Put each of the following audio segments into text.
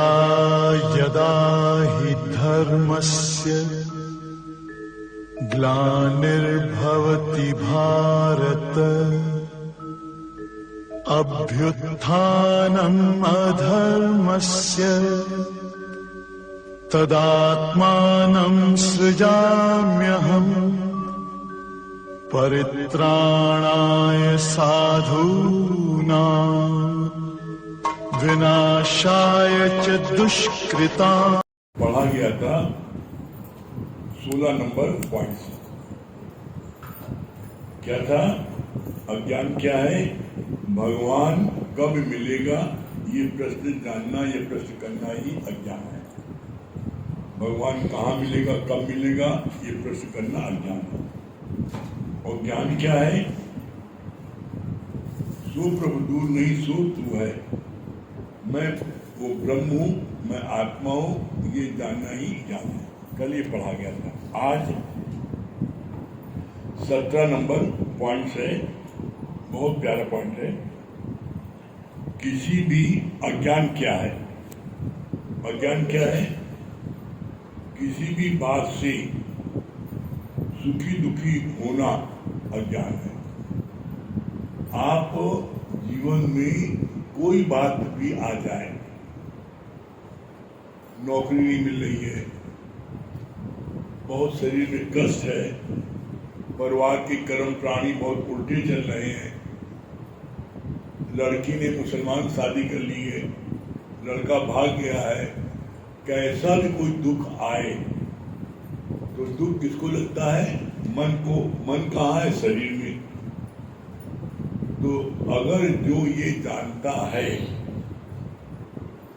यदा यदा हि धर्मस्य ग्लानिर्भवति भारत अभ्युत्थानम् अधर्मस्य तदात्मानं सृजाम्यहम् परित्राणाय साधूनां विनाशाय च दुष्कृताम्। पढ़ा गया था 16 नंबर पॉइंट। क्या था? अज्ञान क्या है, भगवान कब मिलेगा, ये प्रश्न जानना, ये प्रश्न करना ही अज्ञान है। भगवान कहाँ मिलेगा, कब मिलेगा, ये प्रश्न करना अज्ञान है। और ज्ञान क्या है? सो प्रभु दूर नहीं, सो तू है, मैं वो ब्रह्म हूँ, मैं आत्मा हूँ, ये जानना ही ज्ञान है। कल ये पढ़ा गया था। आज 17 नंबर पॉइंट है, बहुत प्यारा पॉइंट है। किसी भी अज्ञान क्या है? अज्ञान क्या है? किसी भी बात से सुखी दुखी होना अज्ञान है। आप जीवन में कोई बात भी आ जाए, नौकरी नहीं मिल रही है, बहुत शरीर में कष्ट है, परिवार के कर्म प्राणी बहुत उल्टे चल रहे हैं, लड़की ने मुसलमान शादी कर ली है, लड़का भाग गया है, कैसा भी कोई दुख आए तो दुख किसको लगता है? मन को। मन कहाँ है? शरीर में। तो अगर जो ये जानता है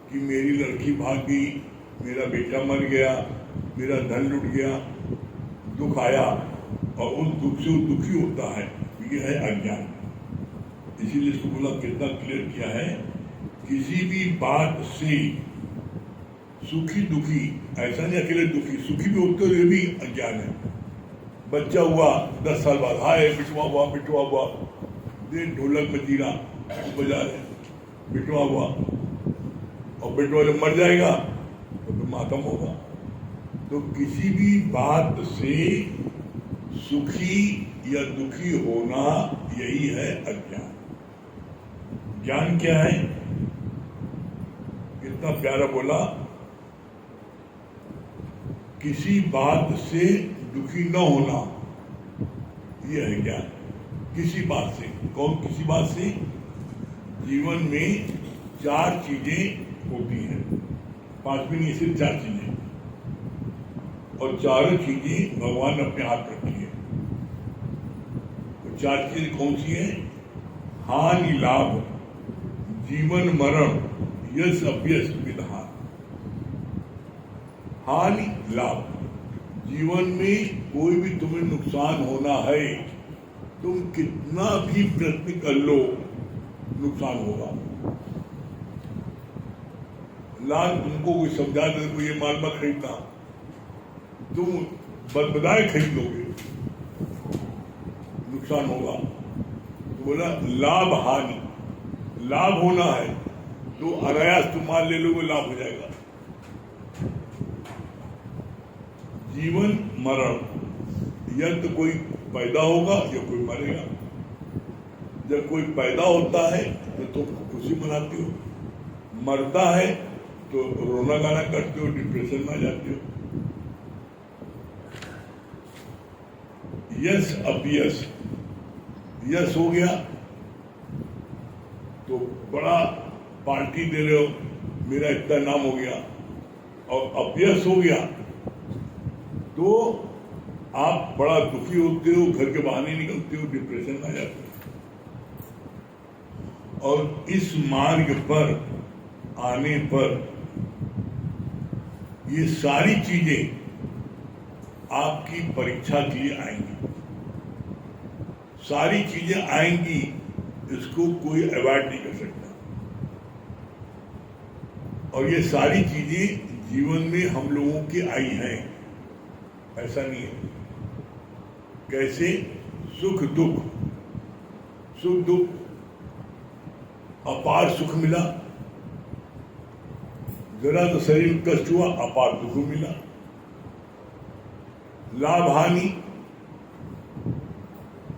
कि मेरी लड़की भाग गई, मेरा बेटा मर गया, मेरा धन लुट गया, दुख आया, और उस दुख से वो दुखी होता है, ये है अज्ञान। इसीलिए इसको बोला, कितना क्लियर किया है, किसी भी बात से सुखी दुखी, ऐसा नहीं अकेले दुखी, सुखी भी होते हुए भी अज्ञान है। बच्चा हुआ 10 साल बाद, हाय बिटवा हुआ, बिटवा हुआ, ढोलक में जीरा बजा रहे, बिटवा हुआ, और बिटवा जब मर जाएगा तो फिर मातम होगा। तो किसी भी बात से सुखी या दुखी होना, यही है अज्ञान। ज्ञान क्या है? कितना प्यारा बोला, किसी बात से दुखी न होना, यह है ज्ञान। किसी बात से, कौन किसी बात से? जीवन में 4 चीजें होती हैं, 5 भी नहीं, सिर्फ 4 चीजें, और चारों चीजें भगवान ने अपने हाथ रखी है। तो 4 चीजें कौन सी हैं? हानि लाभ, जीवन मरण, यश अपयश विधान। हानि लाभ, जीवन में कोई भी तुम्हें नुकसान होना है, तुम कितना भी प्रयत्न कर लो, नुकसान होगा। लाल तुमको कोई समझा दे, कोई ये माल मत खरीदना, तुम बदबदाए खरीद लोगे, नुकसान होगा। तो बोला लाभ हानि, लाभ होना है तो अनायास तुम माल ले लोगे, लाभ हो जाएगा। जीवन मरण, या तो कोई पैदा होगा या कोई मरेगा। जब कोई पैदा होता है तो तुम खुशी मनाती हो, मरता है तो रोना गाना करते हो, डिप्रेशन में आ जाते हो। यश अपयश, यश हो गया तो बड़ा पार्टी दे रहे हो, मेरा इतना नाम हो गया, और अपयश हो गया तो आप बड़ा दुखी होते हो, घर के बाहर नहीं निकलते हो, डिप्रेशन में आ जाते हो। और इस मार्ग पर आने पर ये सारी चीजें आपकी परीक्षा के लिए आएंगी, सारी चीजें आएंगी, इसको कोई अवॉइड नहीं कर सकता। और ये सारी चीजें जीवन में हम लोगों की आई हैं, ऐसा नहीं है। कैसे? सुख दुख, सुख दुख, अपार सुख मिला, जरा तो शरीर में कष्ट हुआ, अपार दुख मिला। लाभ हानि,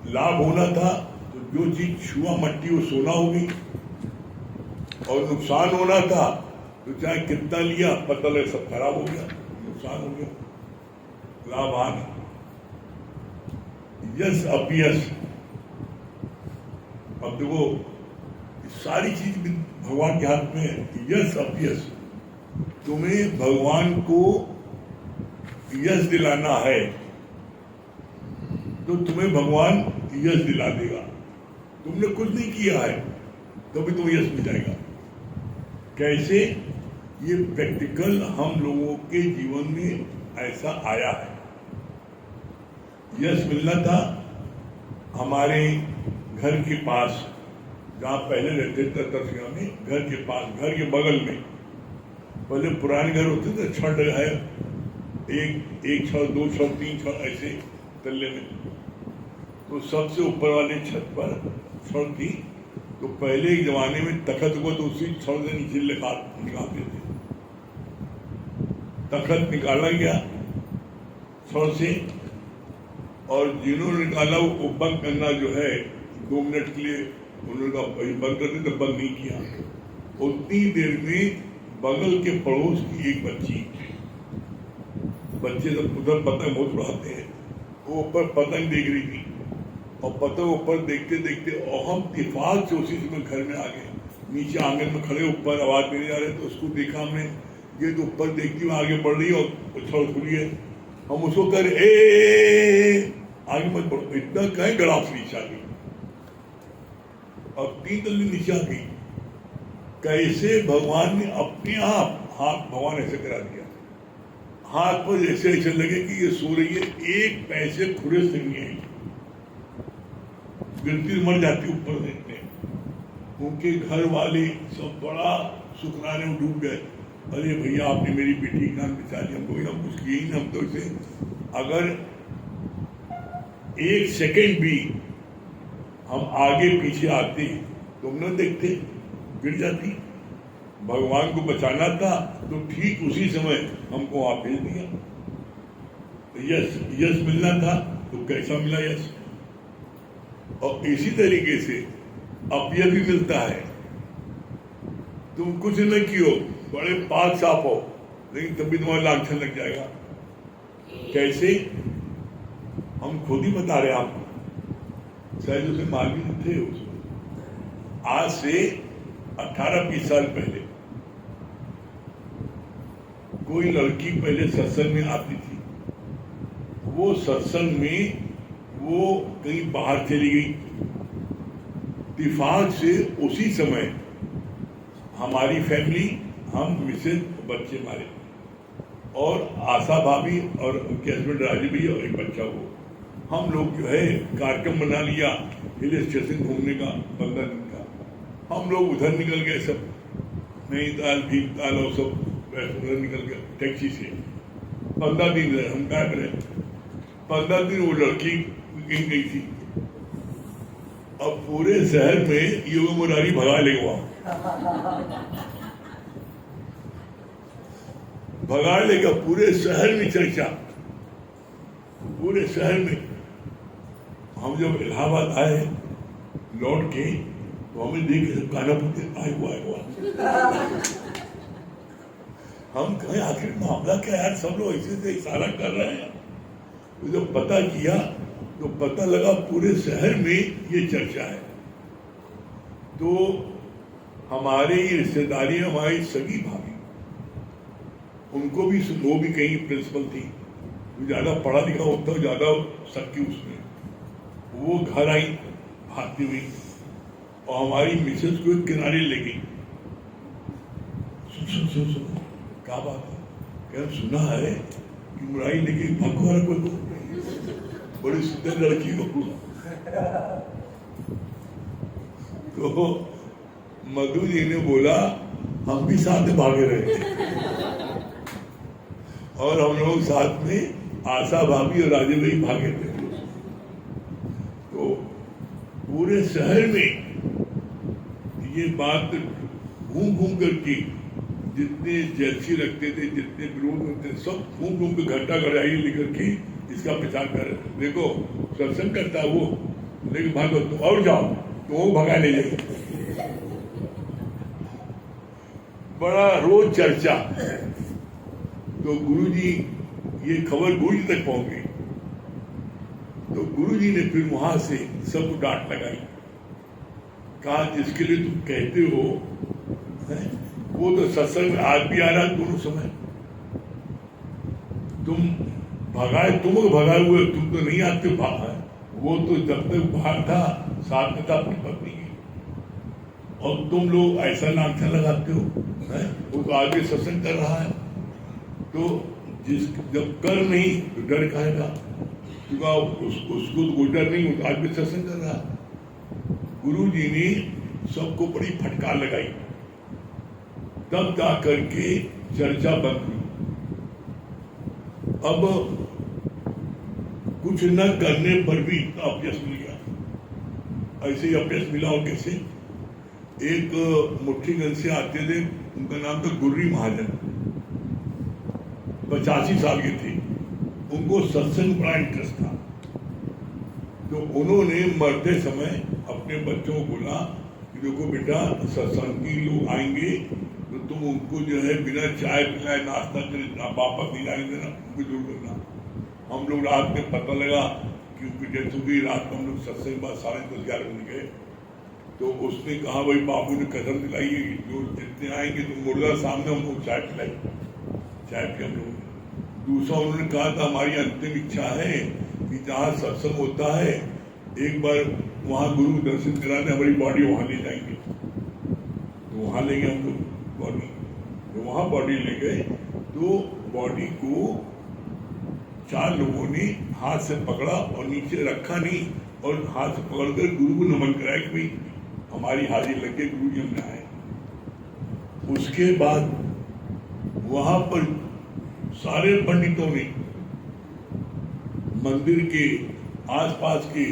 लाभ होना था तो जो चीज छुआ मट्टी वो सोना हो गई, और नुकसान होना था तो चाहे कितना लिया पता लगे सब खराब हो गया, नुकसान हो गया। लाभ हानि, यश अपयश। अब देखो सारी चीज भगवान के हाथ में है। यश अपयश, तुम्हें भगवान को यश दिलाना है तो तुम्हें भगवान यश दिला देगा। तुमने कुछ नहीं किया है तो भी तुम्हें यश मिल जाएगा। कैसे? ये प्रैक्टिकल हम लोगों के जीवन में ऐसा आया है। यश मिलना था हमारे घर के पास, जहाँ पहले रहते थे तरसिया में, घर के पास, घर के बगल में। पहले पुराने घर होते थे, छत है, एक छत, दो छत, तीन छत, ऐसे तल्ले में। तो सबसे ऊपर वाले छत पर छत थी, तो पहले एक जमाने में तखत को तो उसी छत से नीचे निकालते थे। तखत निकाला गया छत से, और जिन्होंने निकाला वो बंद करना जो है 2 मिनट के लिए उन्होंने बंद कर दिया, तो बंद नहीं किया। उतनी देर में बगल के पड़ोस की एक बच्चे जब उधर पतंग बहुत उड़ाते हैं, वो ऊपर पतंग देख रही थी, और पतंग ऊपर देखते देखते और हम इत्तेफाक से उसी समय घर में आ गए। नीचे आंगन में खड़े, ऊपर आवाज देने जा रहे, तो उसको देखा हमने, ये तो ऊपर देखती हुई आगे बढ़ रही है और उछल खुली है। हम उसको कर आगे मत बढ़ो, इतना कहें गड़ास नीचे आ गई, और 3 तल्ले नीचे आ गई। कैसे भगवान ने अपने आप हाथ, भगवान ऐसे करा दिया, हाथ पर ऐसे ऐसे लगे कि ये सो रही है, एक पैसे खुरे से नहीं आई, गिरती मर जाती ऊपर देखते। उनके घर वाले सब बड़ा शुक्राने में डूब गए। अरे भैया आपने मेरी बेटी की जान बचा ली, हमको हम कुछ किए ही, हम तो इसे अगर 1 सेकेंड भी हम आगे पीछे आते तो हम न देखते, गिर जाती। भगवान को बचाना था तो ठीक उसी समय हमको वहां भेज दिया। यश मिलना था तो कैसा मिला यश? और इसी तरीके से अपयश भी मिलता है। तुम कुछ न कियो, बड़े पाक साफ हो, लेकिन तभी तुम्हारा लांछन लग जाएगा। कैसे? हम खुद ही बता रहे हैं आपको, शायद उसे मालूम थे उसमें। आज से 18-20 साल पहले कोई लड़की पहले सत्संग में आती थी, वो सत्संग में वो कहीं बाहर चली गई, इत्तेफाक से उसी समय हमारी फैमिली, हम मिसेज, बच्चे हमारे, और आशा भाभी और उनके हस्बैंड राजू भैया और एक बच्चा हो, हम लोग जो है कार्यक्रम बना लिया हिल स्टेशन घूमने का 15 दिन का। हम लोग उधर निकल गए, सब नैनीताल, भीमताल और सब उधर निकल गए टैक्सी से। 15 दिन रहे हम, क्या करें, 15 दिन वो लड़की कहीं गई थी। अब पूरे शहर में ये मुरारी भगा लेगा, भगा लेगा, पूरे शहर में चर्चा, पूरे शहर में। हम जब इलाहाबाद आए लौट के, तो हमें देख के सब गाना पूछते, आए हुआ हम कहें आखिर मामला क्या यार, सब लोग ऐसे से इशारा कर रहे हैं। तो जब पता किया तो पता लगा पूरे शहर में ये चर्चा है। तो हमारे रिश्तेदारी, हमारी सगी भाभी, उनको भी, वो भी कहीं प्रिंसिपल थी, ज्यादा पढ़ा लिखा होता, ज्यादा शक्ति उसमें, वो घर आई भागती हुई, और हमारी मिसेज को एक किनारे ले गई। सुन क्या बात है? क्या सुना है कि मुरारी लेके भगवान को, बड़ी सुंदर लड़की हो। तो मधु जी ने बोला हम भी साथ में भागे रहे थे, और हम लोग साथ में आशा भाभी और राजे भाई भागे थे। तो पूरे शहर में ये बात घूम घूम करके जितने जेलसी रखते थे, जितने विरोध होते थे, सब घूम घूम के घंटा घड़ाई लेकर के इसका प्रचार कर रहे थे। देखो सत्संग करता है वो, लेकिन भागो तो और जाओ तो वो भगा ले जाएगी। बड़ा रोज चर्चा। तो गुरुजी ये खबर गुरुजी तक पहुंच गई। तो गुरुजी ने फिर वहां से सबको डांट लगाई, कहा जिसके लिए तुम कहते हो वो तो सत्संग आज भी आ रहा दोनों समय। तुम भगाए, तुम भगाए हुए, तुम तो नहीं आते भागा। वो तो जब तक बाहर था साथ में था अपनी पत्नी की, और तुम लोग ऐसा नाम लगाते हो। वो तो आगे सत्संग कर रहा है, तो जब कर नहीं तो डर खाएगा, क्योंकि उसको तो डर नहीं होता, आज भी सत्संग कर रहा है। गुरु जी ने सबको बड़ी फटकार लगाई, तब जा करके चर्चा बंद हुई। अब कुछ न करने पर भी इतना अपयश मिल गया। ऐसे ही अपयश मिला और कैसे, एक मुट्ठीगंज से आते थे, उनका नाम था गुर्री महाजन, 85 साल के थे। उनको सत्संग बड़ा इंटरेस्ट था। तो उन्होंने मरते समय अपने बच्चों को बोला कि देखो बेटा, सत्संगी लोग आएंगे तो तुम उनको जो है बिना चाय पिलाए नाश्ता करे वापस नहीं जाने देना, उनको जरूर करना। हम लोग रात में पता लगा कि उनकी डेथ हो गई। रात को हम लोग सत्संग बाद 10:30-11 बजे गए। तो उसने कहा भाई बाबू ने कसम दिलाई जो जितने आएंगे तो मुर्दा सामने हम लोग चाय पिलाई, चाय पी हम लोग। दूसरा उन्होंने कहा था हमारी अंतिम इच्छा है कि जहाँ सत्संग होता है एक बार वहाँ गुरु दर्शन कराने हमारी बॉडी वहाँ ले जाएंगे। तो वहाँ ले गए हम लोग बॉडी। तो वहाँ बॉडी ले गए तो बॉडी को 4 लोगों ने हाथ से पकड़ा और नीचे रखा नहीं, और हाथ से पकड़कर गुरु को नमन कराया कि भाई हमारी हाजिरी लग के गुरु जी हमने आए। उसके बाद वहां पर सारे पंडितों ने मंदिर के आसपास के,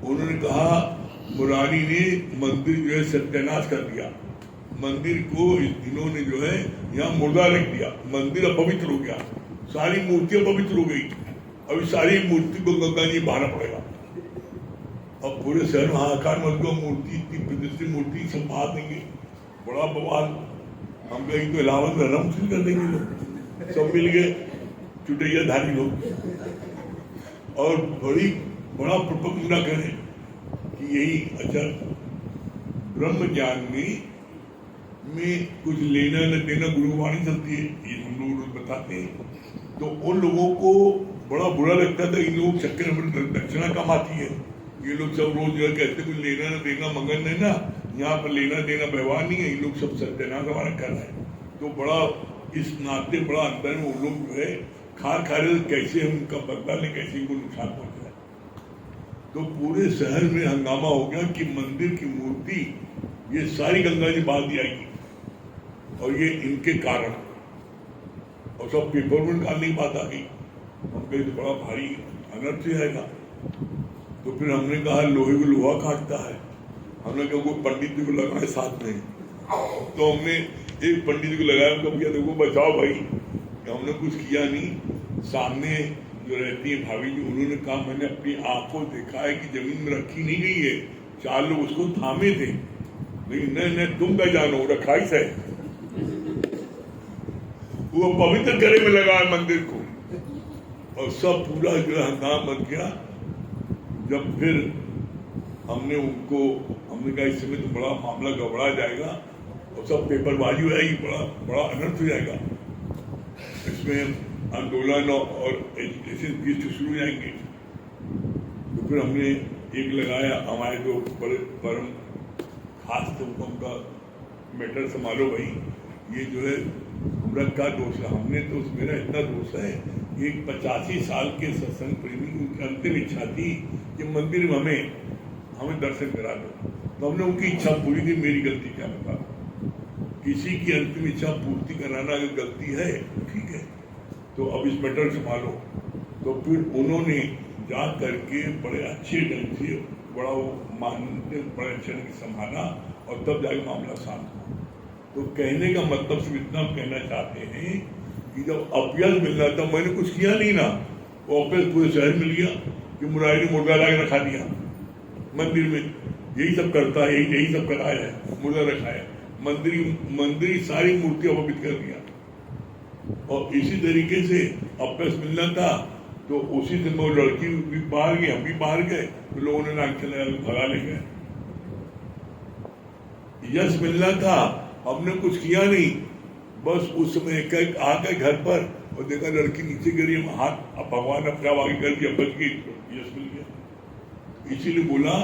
उन्होंने कहा मुरारी ने मंदिर जो है सत्यानाश कर दिया। मंदिर को इन्होंने जो है यहाँ मुर्दा रख दिया, मंदिर अपवित्र हो गया, सारी मूर्तियां पवित्र हो गई। अभी सारी मूर्ति को गंगा जी बहाना पड़ेगा। अब पूरे शहर में हाहाकार मच गया, मूर्ति इतनी प्रतिष्ठित मूर्ति सब बाहर देंगे, बड़ा बवाल। हम कहीं तो इलाहाबाद में रम कर देंगे लोग, सब मिल गए चुटैया धारी लोग, और बड़ा प्रोपगेंडा करें कि यही अच्छा ब्रह्म ज्ञान में कुछ लेना न देना गुरुवाणी चलती है, ये हम लोग बताते हैं। तो उन लोगों को बड़ा बुरा लगता था, इन लोग चक्कर में दक्षिणा कम आती है। ये लोग सब रोज जो है कहते कुछ लेना न देना मंगन नहीं ना, यहाँ पर लेना देना व्यवहार नहीं है, ये लोग सब सत्यानाश हमारा कर रहे हैं। तो बड़ा इस नाते बड़ा अंदर में वो लोग जो है खा रहे कैसे उनका बदला लें, कैसे इनको नुकसान पहुंचा है। तो पूरे शहर में हंगामा हो गया कि मंदिर की मूर्ति ये सारी गंगा जी बहा दी आएगी, और ये इनके कारण, और सब पेपर में निकालने की बात आ गई। हम कहीं तो बड़ा भारी अनर्थ हो जाएगा। तो फिर हमने कहा लोहे को लोहा काटता है, हमने कहा वो पंडित जी को लगाए साथ में। तो हमने एक पंडित जी को लगाया, उनको भैया देखो बचाओ भाई। हमने कुछ किया नहीं। सामने जो रहती है भाभी जी, उन्होंने कहा मैंने अपनी आंखों देखा है कि जमीन में रखी नहीं गई है, 4 लोग उसको थामे थे, लेकिन नहीं तुम क्या जानो, रखा ही है वो पवित्र करे में लगा है मंदिर को। और सब पूरा जो हंगामा बन गया। जब फिर हमने कहा इस समय तो बड़ा मामला गड़बड़ा जाएगा और सब पेपरबाजी हो जाएगी, बड़ा अनर्थ हो जाएगा, इसमें आंदोलन और एजुकेशन की शुरू हो जाएंगे। तो फिर हमने एक लगाया, हमारे जो बड़े परम खास थे उनका मैटर संभालो भाई, ये जो है हमरा का दोष है। हमने तो मेरा इतना दोष है, एक 85 साल के सत्संग प्रेमी, उनकी अंतिम इच्छा थी कि मंदिर में हमें दर्शन करा दो। तो हमने उनकी इच्छा पूरी की, मेरी गलती क्या बता। किसी की अंतिम इच्छा पूर्ति कराना अगर गलती है ठीक है, तो अब इस मैटर संभालो। तो फिर उन्होंने जा करके बड़े अच्छे ढंग से बड़ा वो मानते बड़े अच्छे ढंग से संभाला, और तब जाके मामला शांत हुआ। तो कहने का मतलब सिर्फ इतना कहना चाहते हैं कि जब अपयश मिल रहा था, मैंने कुछ किया नहीं ना, वो अपयश पूरे शहर मिल गया कि मुरारी ने मुर्गा ला के रखा दिया मंदिर में, यही सब करता है, यही सब कराया है, मुर्गा रखा है, मंदिर सारी मूर्तियां अपवित्र कर दिया। और इसी तरीके से अपयश मिलना था तो उसी दिन वो लड़की भी बाहर गई, हम भी बाहर गए, तो लोगों ने नाक चला भगा ले गए। यश मिलना था, हमने कुछ किया नहीं, बस उस समय एक आ गए घर पर और देखा लड़की नीचे गिरी, हाथ भगवान अपने आप आगे कर दिया, बच गई, यश मिल गया। इसीलिए बोला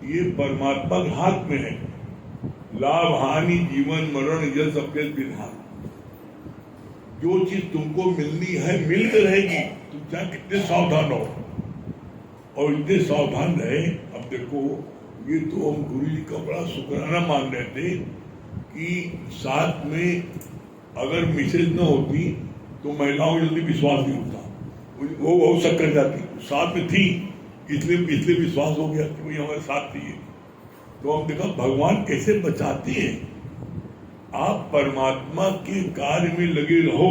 ये परमात्मा के हाथ में है, लाभ हानि जीवन मरण यश अपने विधान। जो चीज तुमको मिलनी है मिल के रहेगी, तुम चाहे कितने सावधान हो और इतने सावधान रहे। अब देखो ये तो हम गुरु जी का बड़ा शुक्राना मान रहे थे कि साथ में अगर मिसेज न होती तो महिलाओं जल्दी विश्वास नहीं होता, वो बहुत शक्कर जाती, साथ में थी इसलिए विश्वास हो गया कि भाई हमारे साथ थी। तो हम देखा भगवान कैसे बचाते हैं। आप परमात्मा के कार्य में लगे रहो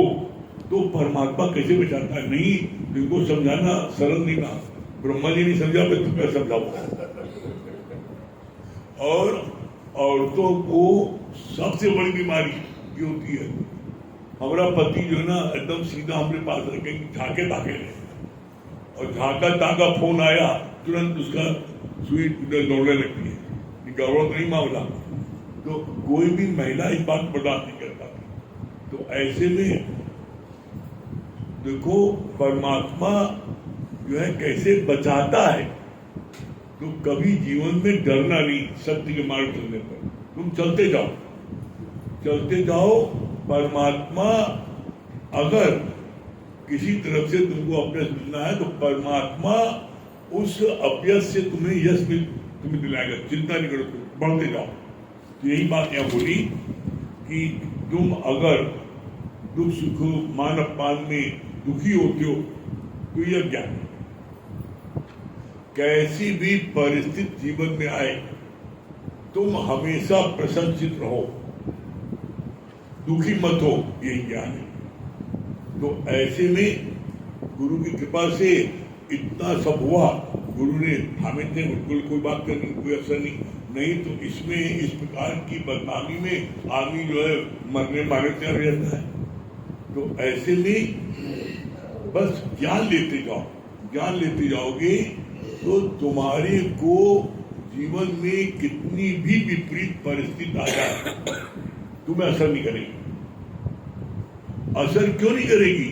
तो परमात्मा कैसे बचाता है। नहीं, इनको समझाना सरल नहीं था, ब्रह्मा जी नहीं समझा, मैं तुम्हें समझाऊंगा। और औरतों को सबसे बड़ी बीमारी ये होती है, हमारा पति जो है ना एकदम सीधा हमारे पास रखे, झाके ताके रहे, और झाका ताका फोन आया तुरंत उसका सुई दौड़ने लगती है, गड़बड़ तो नहीं मामला। तो कोई भी महिला इस बात बर्दाश्त नहीं करता। तो ऐसे में देखो परमात्मा जो है कैसे बचाता है। तो कभी जीवन में डरना नहीं, सत्य के मार्ग चलने पर तुम चलते जाओ। परमात्मा अगर किसी तरफ से तुमको अपयश मिलना है तो परमात्मा उस अपयश से तुम्हें यश तुम्हें दिलाएगा, चिंता नहीं करो, तुम बढ़ते जाओ। तो यही बात यहाँ बोली कि तुम अगर दुख सुख मान अपमान में दुखी होते हो तो यह ज्ञान, कैसी भी परिस्थिति जीवन में आए तुम हमेशा प्रसन्नचित रहो, दुखी मत हो, यही ज्ञान है। तो ऐसे में गुरु की कृपा से इतना सब हुआ, गुरु ने थामे थे, बिल्कुल कोई बात करने कोई असर नहीं तो इसमें इस प्रकार की बदनामी में आदमी जो है मरने मारे तैयार रहता है। तो ऐसे में बस ज्ञान लेते जाओगे तो तुम्हारे को जीवन में कितनी भी विपरीत परिस्थिति आ जाए तुम्हें असर नहीं करेगी। असर क्यों नहीं करेगी?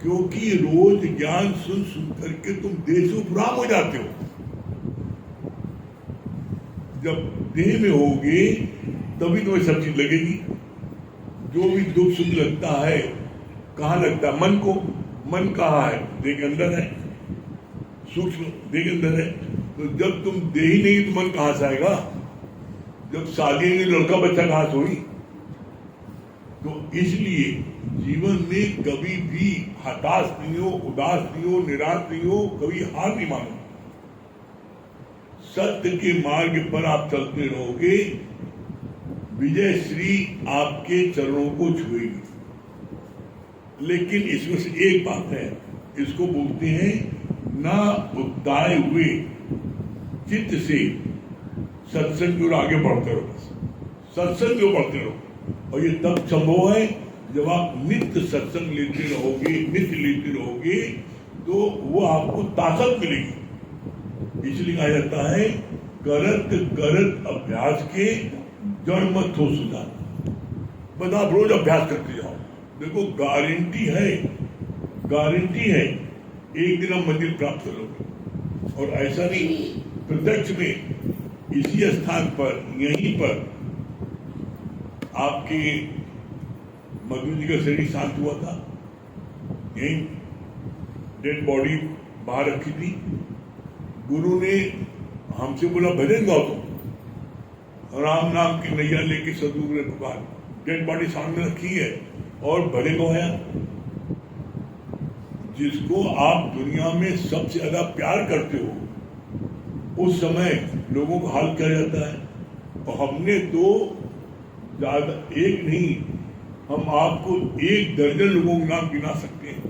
क्योंकि रोज ज्ञान सुन करके तुम देह से उपराम हो जाते हो। जब देह में होगे तभी तुम्हें सब चीज लगेगी। जो भी दुख सुख लगता है कहाँ लगता है? मन को। मन कहाँ है? देह के अंदर है, सूक्ष्म देह के अंदर है। तो जब तुम देह ही नहीं तो मन कहाँ से आएगा? जब शादी नहीं लड़का बच्चा कहाँ से हुई? तो इसलिए जीवन में कभी भी हताश नहीं हो, उदास नहीं हो, निराश नहीं हो, कभी हार नहीं मानो। सत्य के मार्ग पर आप चलते रहोगे, विजय श्री आपके चरणों को छुएगी। लेकिन इसमें से एक बात है, इसको बोलते हैं ना उदाए हुए चित्त से सत्संग की ओर आगे बढ़ते रहो। सत्संग की ओर बढ़ते रहो, और ये तब संभव है जब आप नित्य सत्संग लेते रहोगे तो वो आपको ताकत मिलेगी। इसलिए कहा जाता है करत अभ्यास के जड़ मत हो सुधार। बस आप रोज अभ्यास करते जाओ, देखो गारंटी है एक दिन आप मंजिल प्राप्त करोगे। और ऐसा नहीं, प्रत्यक्ष में इसी स्थान पर, यहीं पर आपके मधु जी का शरीर शांत हुआ था, यही डेड बॉडी बाहर रखी थी। गुरु ने हमसे बोला भजन गाओ तुम, राम नाम की नैया लेके सदगुरु ने पुकार, डेड बॉडी सामने रखी है और भजन गवाया। जिसको आप दुनिया में सबसे ज्यादा प्यार करते हो उस समय लोगों को हाल किया जाता है। और हमने तो ज्यादा एक नहीं, हम आपको 1 दर्जन लोगों के नाम गिना सकते हैं।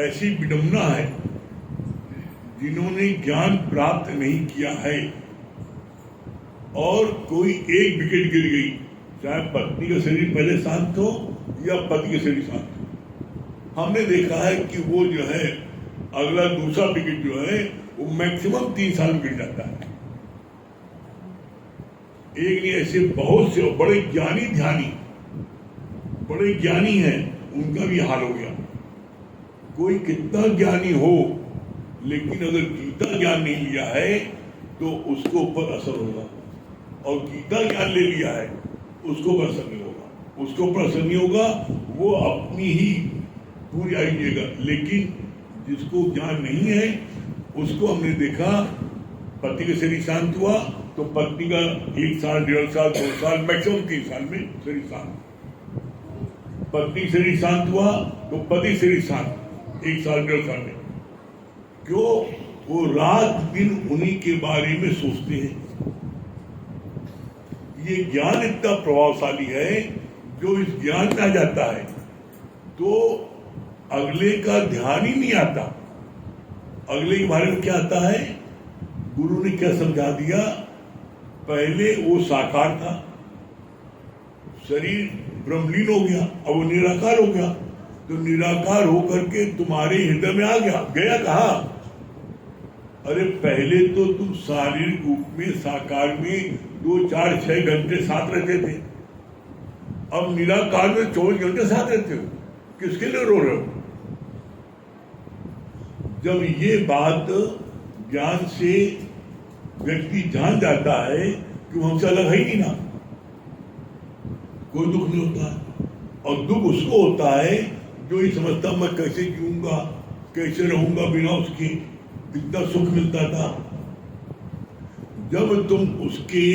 ऐसी विडंबना है जिन्होंने ज्ञान प्राप्त नहीं किया है और कोई एक विकेट गिर गई, चाहे पत्नी का शरीर पहले शांत हो या पति का शरीर शांत हो, हमने देखा है कि वो जो है अगला दूसरा विकेट जो है वो मैक्सिमम 3 साल में गिर जाता है। एक नहीं, ऐसे बहुत से बड़े ज्ञानी ध्यानी, बड़े ज्ञानी हैं, उनका भी हाल हो गया। कोई कितना ज्ञानी हो लेकिन अगर गीता ज्ञान नहीं लिया है तो उसको ऊपर असर होगा, और गीता ज्ञान ले लिया है उसको ऊपर असर नहीं होगा, उसको ऊपर असर नहीं होगा, वो अपनी ही पूरी आइएगा। लेकिन जिसको ज्ञान नहीं है उसको हमने देखा, पति का शरीर शांत हुआ तो पत्नी का 1 साल 1.5 साल 2 साल मैक्सिमम 3 साल में शरीर शांत, पत्नी शरीर शांत हुआ तो पति शरीर शांत 1 साल 1.5 साल में। क्यों? वो रात दिन उन्हीं के बारे में सोचते हैं। ये ज्ञान इतना प्रभावशाली है, जो इस ज्ञान में आ जाता है तो अगले का ध्यान ही नहीं आता। अगले के बारे में क्या आता है? गुरु ने क्या समझा दिया, पहले वो साकार था, शरीर ब्रह्मलीन हो गया, अब वो निराकार हो गया, तो निराकार होकर के तुम्हारे हृदय में आ गया। गया कहा? अरे पहले तो तुम शारीरिक रूप में साकार में 2 4 6 घंटे साथ रहते थे, अब निराकार में 24 घंटे साथ रहते हो, किसके लिए रो रहे हो? जब ये बात ज्ञान से व्यक्ति जान जाता है कि वो हमसे अलग है ही नहीं ना, कोई दुख नहीं होता है। और दुख उसको होता है जो ये समझता मैं कैसे जीऊंगा, कैसे रहूंगा बिना उसके, इतना सुख मिलता था। जब तुम उसके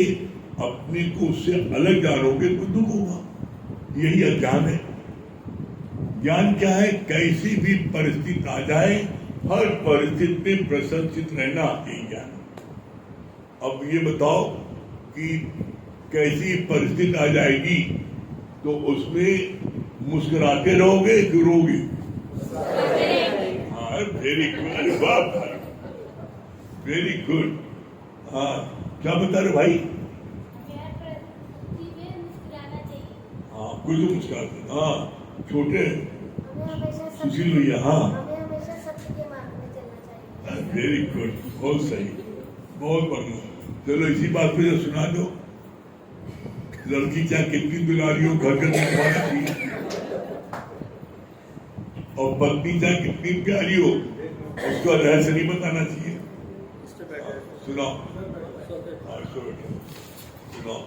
अपने को उससे अलग जानोगे तो दुख होगा। यही अज्ञान है। ज्ञान क्या है? कैसी भी परिस्थिति आ जाए, हर परिस्थिति में प्रसन्नचित रहना, यही ज्ञान। अब ये बताओ कि कैसी परिस्थिति आ जाएगी तो उसमें मुस्कुराते रहोगे कि रोगे? हाँ, वेरी गुड, वाह, वेरी गुड। हाँ, क्या बता रहे भाई? हाँ, कुछ तो मुस्कुराते। हाँ, छोटे सुशील भैया। हाँ, वेरी गुड, बहुत सही, बहुत बढ़िया। चलो इसी बात पे सुना दो, लड़की चाहे कितनी दुलारी हो, घर घर में चाहिए, और पत्नी चाहे कितनी प्यारी हो, उसको रहस्य नहीं बताना चाहिए। सुनाओ, सुनाओ।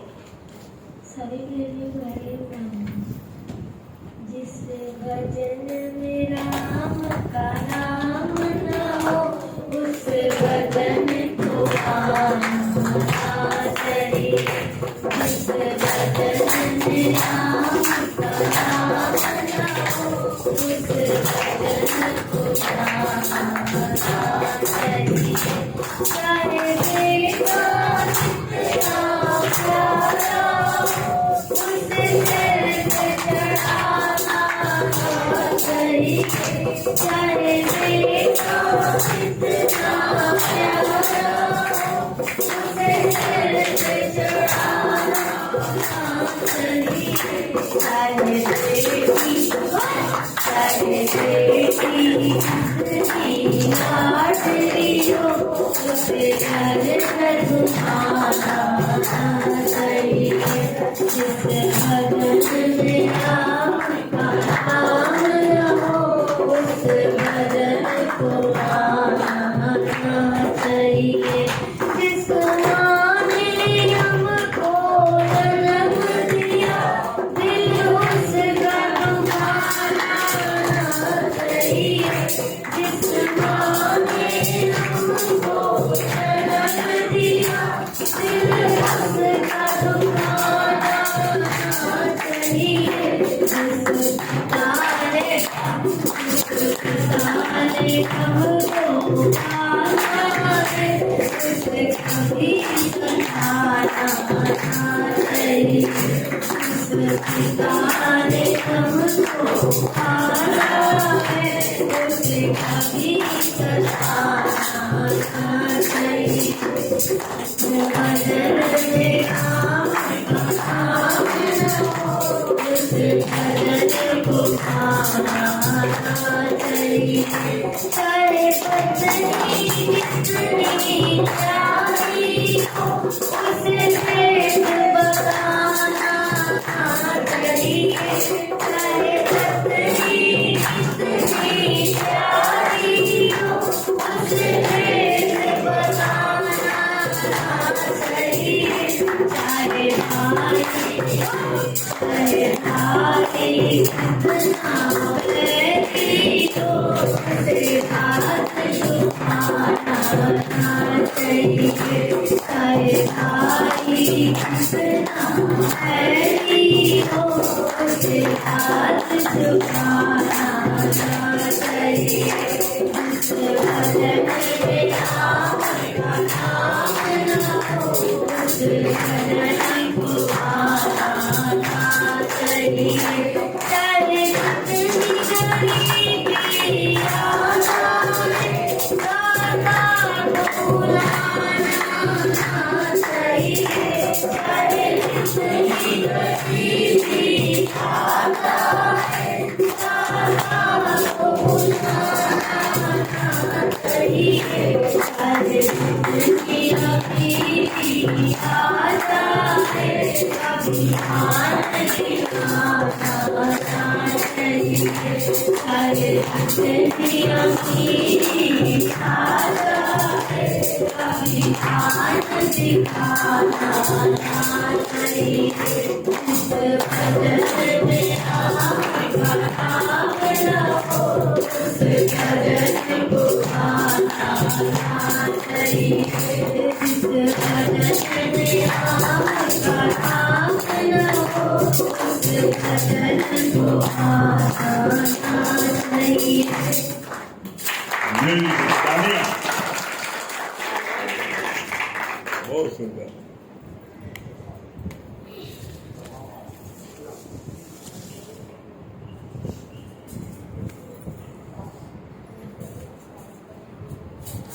जिस भजन में राम का नाम न हो, उस भजन को माना चाहिए। जिस भजन में राम का नाम न हो, उस भजन को माना चाहिए। चाहे बेटा कितना प्यारा हो, उसे सिर पे चढ़ाना चाहिए। चाहे बेटा कितना प्यारा हो, उसे सिर पे चढ़ाना चाहिए। चाहे बेटी कितनी लाडली हो, उसे घर घर घुमाना चाहिए। जिस भजन में राम का नाम हो, उस भजन को माना चाहिए। जिस माँ ने हमको जन्म दिया, दिल उसका दुखाना चाहिए। जिस माँ ने हमको जन्म दिया, दिल उसका दुखाना चाहिए। जिस तारे हमको पाना है, उसे कभी बनाना चाहिए। पिता ने हमको पाला है, उसका भी सताना चाहिए। भजन में आपका नाम हो, उस भजन को पाना चाहिए। चाहे पत्नी कितनी प्यारी हो, उसे भेद बताना चाहिए। चाहे पत्नी कितनी प्यारी हो, उसे भेद बताना चाहिए। चाहे भाई कितना बैरी हो, उसे हाथ झुकाना चाहिए। चाहे भाई कितना बैरी हो, उसे हाथ झुकाना चाहिए। इस भजन में आपका नाम न हो, उस भजन को पाना चाहिए। चाहे कितनी गरीबी आ जाए, दाता को बुलाना चाहिए। चाहे कितनी गरीबी आ जाए, दाता को बुलाना चाहिए। चाहे कितनी गरीबी आ जाए, कभी हाथ दिखाना चाहिए। चाहे कितनी गरीबी आ जाए, कभी हाथ दिखाना चाहिए। इस भजन में आपका नाम न हो, उस भजन को पाना चाहिए। इस भजन में आपका नाम न हो, उस भजन को पाना चाहिए। तालियां। बहुत सुंदर।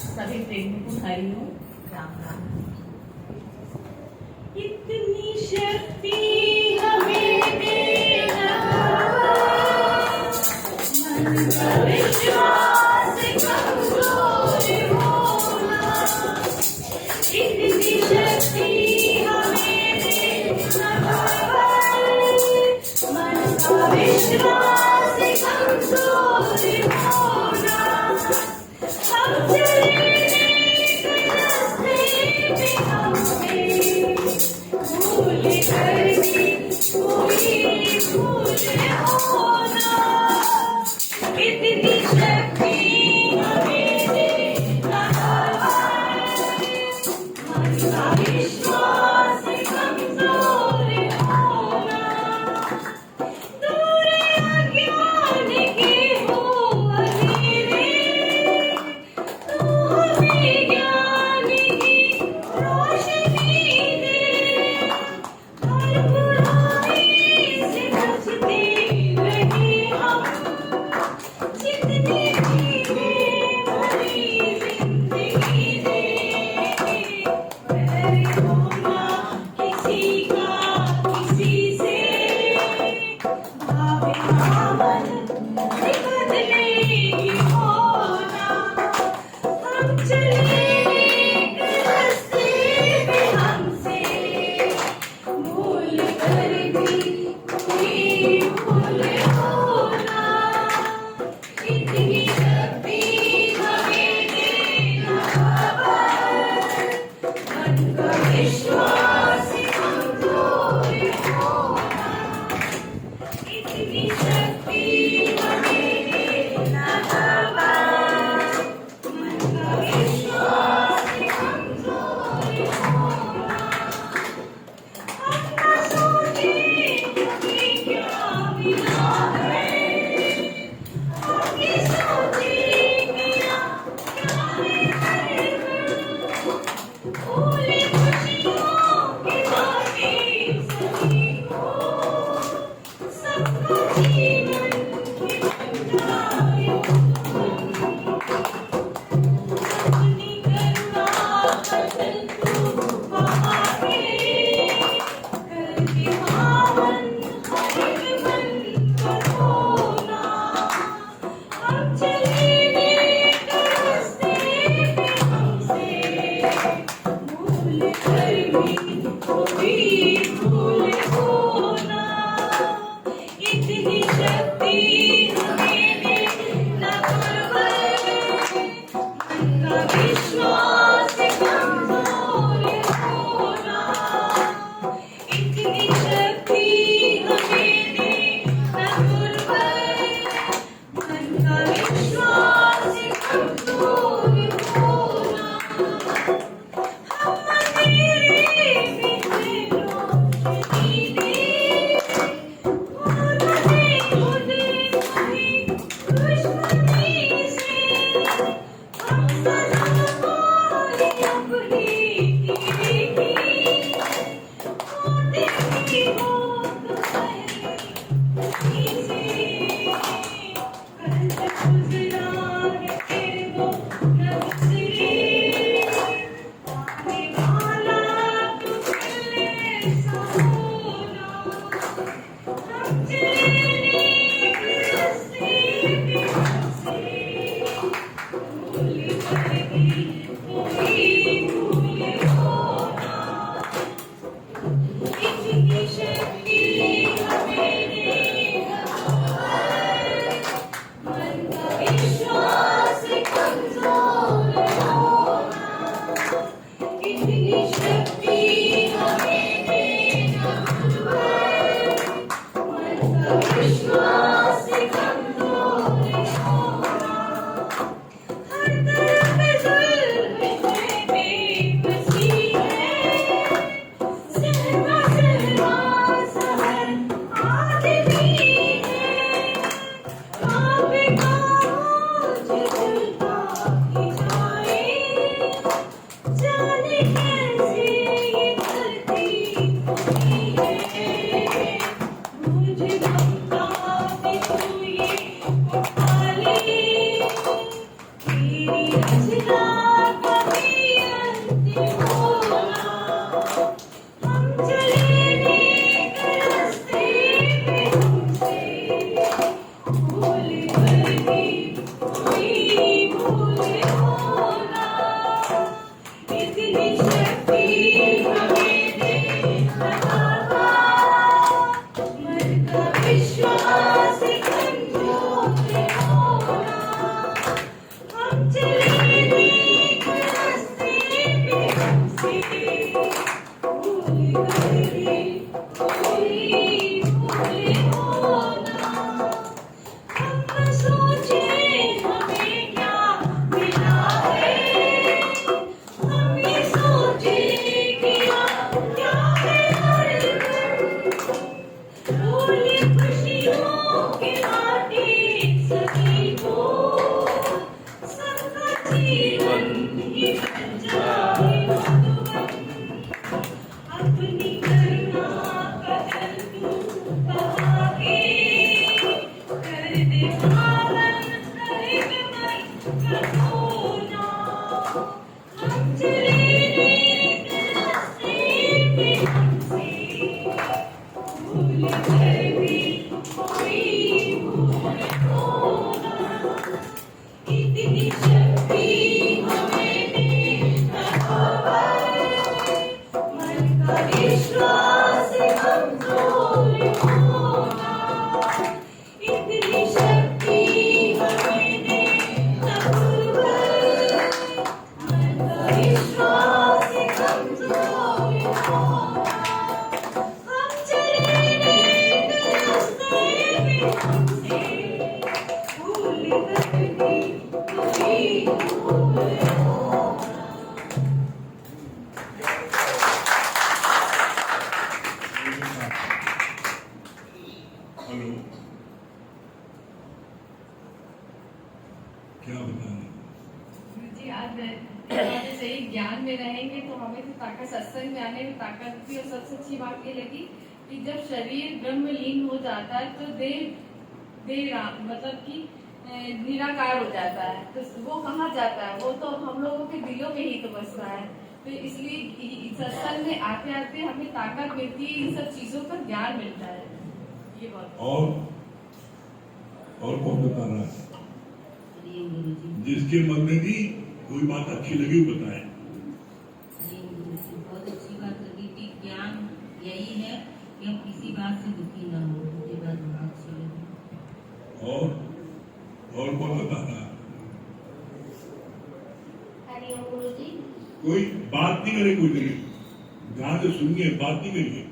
सभी प्रेमी को हरिओम राम राम। इतनी शक्ति हमें देना, मन का विश्वास कमजोर होना। इतनी शक्ति हमें देना, मन का विश्वास कमजोर होना। हम चले भूल कर भी कोई भूल होना। इतनी शक्ति हमें देना, मन का विश्वास कमजोर होना। दूर अज्ञान के हो अंधेरे, तू हमें ज्ञान की रोशनी दे। हर बुराई से बचते रहे हम, जितनी भी हमारी जिंदगी दे। वैर होना किसी का किसी से, भावना मन बदलेगी होना। हम चले एक रास्ते में हमसे, भूल कर भी कोई भूल होना। इतनी शक्ति हमें देना, मन का विश्वास कमजोर होना। इतनी शक्ति इतनी शक्ति हमें दे न का विश्वास कमजोर होना, इतनी शक्ति हमें दे न मन का विश्वास कमजोर होना। हम अंधेरे में रोशनी दे, और खुद ही दुश्मनी से हम सदा पाए अपनी कीर्ति। होते ही हो इसे कल तक गुजरा है तेरे वो नजरे, आने वाला तू चले सा होना। हम चले रास्ते पे हमसे भूल गई कोई भूल होना। इतनी शक्ति हमें दे मन का विश्वास कमजोर होना, इतनी शक्ति हमें देना मन का विश्वास कमजोर होना। हर तरफ जुल्म है बेबसी है, सहमा सहर आदमी है। आप काबू जलता ही जाए, जाने कैसे ये धरती हुई है। मुझे ममता से तू ये उठा ले, तेरी रचना कभी अंतिम होना। हम चले नेक रास्ते पे हमसे भूल गई कोई भूल होना। इतनी शक्ति हमें दे बाबा, मन का विश्वास कमजोर होना। हम चले नेक रास्ते पे हमसे भूल गई कोई भूल होना। हम न सोचे हमें क्या मिला है, हम ये सोचे किया क्या है हर दम। रोली खुशियों के बाटे सभी को, सबका जीवन ये बन जाए मधुबन। अपनी करुणा का जल तू बहा के, कर दे पावन हर एक मन का होना। हम चले नेक रास्ते पे हमसे भूल गई कोई भूल होना। इतनी शक्ति हमें दे मन का विश्वास कमजोर होना। इतनी शक्ति हमें दे मन का विश्वास कमजोर होना। हम चले नेक रास्ते पे हमसे भूल गई कोई भूल होना। हेलो, क्या बताना? जी आज हमारे सही ज्ञान में रहेंगे तो हमें तो ताकत, सत्संग में आने में ताकत भी। और सबसे अच्छी बात ये लगी कि जब शरीर ब्रह्मलीन हो जाता है तो मतलब कि निराकार हो जाता है, तो वो कहाँ जाता है? वो तो हम लोगों के दिलों में ही तो बसता है। तो इसलिए सत्संग में आते आते हमें ताकत मिलती है, इन सब चीजों का ज्ञान मिलता है। ये बात और कौन बता रहा है? जी गुरुजी। जिसके मन में भी कोई बात अच्छी लगी वो बताए। जी गुरुजी, बहुत अच्छी बात लगी कि ज्ञान यही है कि हम किसी बात से दुखी ना हो। ये बात बहुत अच्छी लगी। और कौन बता रहा है? हरिओम गुरुजी। कोई बात नहीं करे, कोई नहीं, ध्यान से सुनिए, बात नहीं करिए।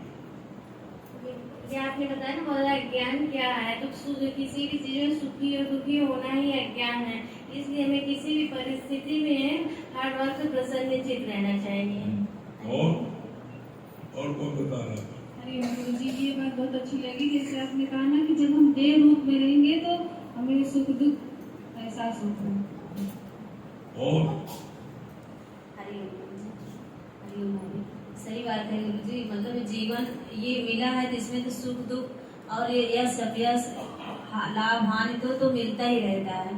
ये आपने बताया ना बोला ज्ञान क्या है, तो किसी भी चीज में सुखी और दुखी होना ही अज्ञान है। इसलिए हमें किसी भी परिस्थिति में हर वक्त प्रसन्नचित्त रहना चाहिए। और कौन बता रहा है? हरिओम गुरुजी, ये बात बहुत अच्छी लगी जैसे आपने कहा ना कि जब हम देह रूप में रहेंगे तो हमें सुख दुख एहसास होता है। और हरिओम गुरुजी, हरिओम हरि। सही बात है गुरुजी, मतलब जीवन ये मिला है जिसमें तो सुख दुख और यश अपयश लाभ हानि तो मिलता ही रहता है,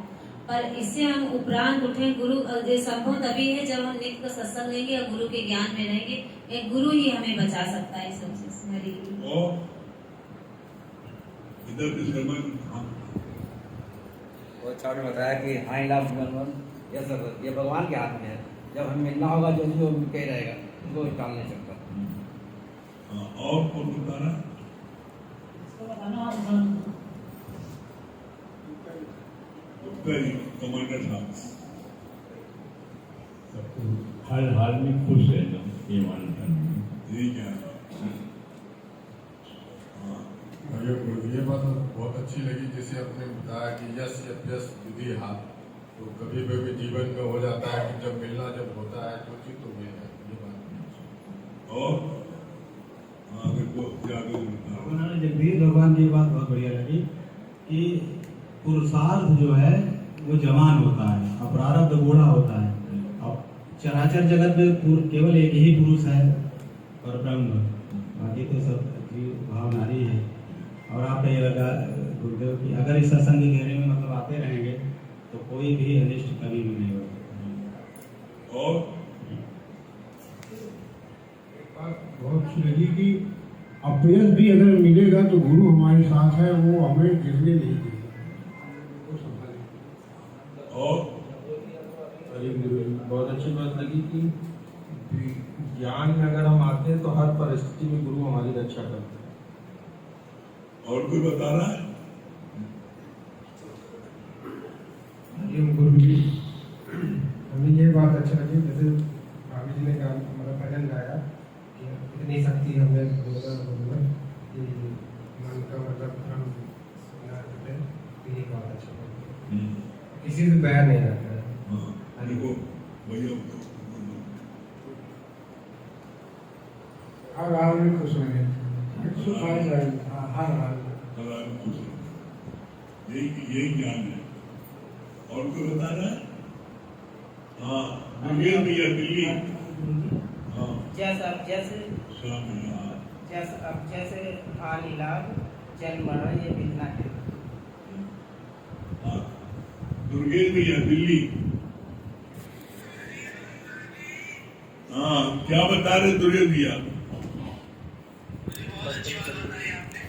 पर इससे हम उपरांत उठे गुरु ये संभव तभी है जब हम नित्य का सत्संग लेंगे और गुरु के ज्ञान में रहेंगे। एक गुरु ही हमें बचा सकता है सब चीज से। हरि और इधर डिस्कर्मन वो अच्छा ने बताया कि हाँ लाभ जीवन ये सब ये भगवान के हाथ में है। जब हम मिलना होगा जो जो कह रहेगा उनको टाल नहीं सकता। और कौन बता रहा है? कमांडर साहब, हर हाल में खुश रहना, ये मानता हूँ। यही क्या? ये बात बहुत अच्छी लगी जैसे आपने बताया कि यश अपयश विधि हाथ, तो कभी कभी जीवन में हो जाता है कि जब मिलना जब होता है तो उचित तो मिल जाए। ये बात और देखो जगदीश भगवान की बात बहुत बढ़िया लगी कि पुरुषार्थ जो है वो जवान होता है और प्रारब्ध बूढ़ा होता है। और चराचर जगत में केवल एक ही पुरुष है और ब्रह्म, बाकी तो सब जीव भाव नारी है। और आप ये लगा गुरुदेव की अगर इस सत्संग के घेरे में मतलब आते रहेंगे तो कोई भी अनिष्ट कभी भी नहीं होगा। और बहुत अच्छी लगी कि अपयश भी अगर मिलेगा तो गुरु हमारे साथ है, वो हमें गिरने नहीं देगा, वो संभालेगा। और अरे गुरु बहुत अच्छी बात लगी कि ज्ञान में अगर हम आते हैं तो हर परिस्थिति में गुरु हमारी रक्षा करते हैं। और कोई बता रहा है? गुरु जी, हमें ये बात अच्छा लगी जैसे भाभी जी ने कहा, मतलब भजन गाया कि इतनी शक्ति हमें कि मन का मतलब हम ना करें, ये बात अच्छा लगी। किसी से बैर नहीं रहता है। देखो भैया हर हाल में खुश रहें, हर हाल में खुश रहो, यही ज्ञान है। और कोई बता रहा है? हाँ दुर्गेश भैया दिल्ली। हाँ जैसे हानि लाभ जन्म मरण ये मिलना है। हाँ दुर्गेश भैया दिल्ली। हाँ क्या बता रहे दुर्गेश भैया? बहुत अच्छी बात बताई आपने